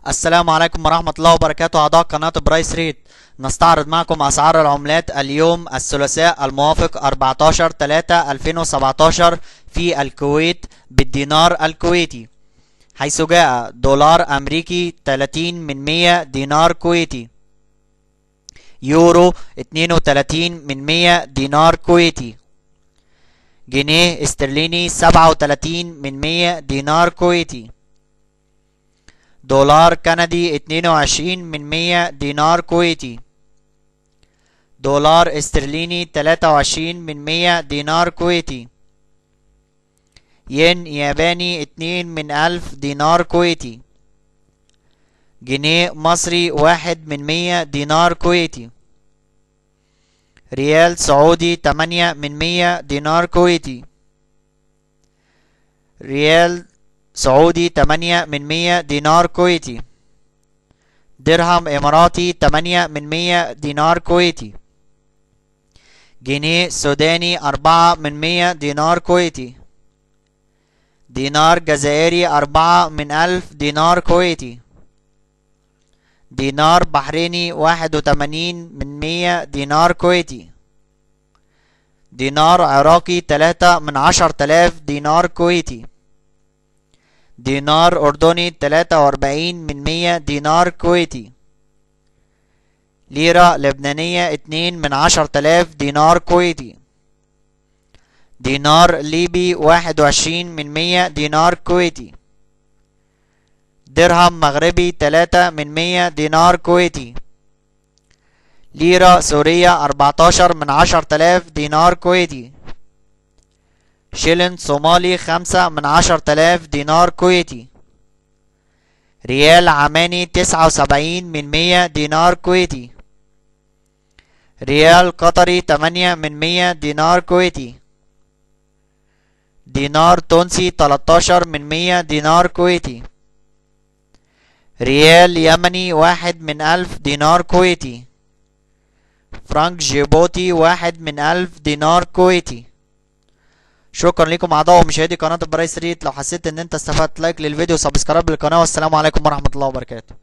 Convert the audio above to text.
السلام عليكم ورحمة الله وبركاته. أعضاء قناة برايس ريت، نستعرض معكم أسعار العملات اليوم الثلاثاء الموافق 14/3/2017 في الكويت بالدينار الكويتي، حيث جاء دولار أمريكي 30 من 100 دينار كويتي، يورو 32 من 100 دينار كويتي، جنيه استرليني 37 من 100 دينار كويتي، دولار كندي 22 من 100 دينار كويتي، دولار استرليني 23 من 100 دينار كويتي، ين ياباني 2 من 1000 دينار كويتي، جنيه مصري 1 من 100 دينار كويتي، ريال سعودي 8 من 100 دينار كويتي، ريال سعودي 8 من 100 دينار كويتي، درهم إماراتي 8 من 100 دينار كويتي، جنيه سوداني 4 من 100 دينار كويتي، دينار جزائري 4 من 1000 دينار كويتي، دينار بحريني 81 من 100 دينار كويتي، دينار عراقي 3 من 10,000 دينار كويتي، دينار أردني 43 من 100 دينار كويتي، ليرة لبنانية 2 من 10,000 دينار كويتي، دينار ليبي 21 من 100 دينار كويتي، درهم مغربي 3 من 100 دينار كويتي، ليرة سورية 14 من 10,000 دينار كويتي، شيلن صومالي 5 من 10,000 دينار كويتي، ريال عماني 79 من 100 دينار كويتي، ريال قطري 8 من 100 دينار كويتي، دينار تونسي 13 من 100 دينار كويتي، ريال يمني 1 من 1000 دينار كويتي، فرنك جيبوتي 1 من 1000 دينار كويتي. شكرا لكم اعضاء ومشاهدي قناه برايس ريت. لو حسيت ان انت استفدت، لايك للفيديو وسبسكرايب للقناه، والسلام عليكم ورحمه الله وبركاته.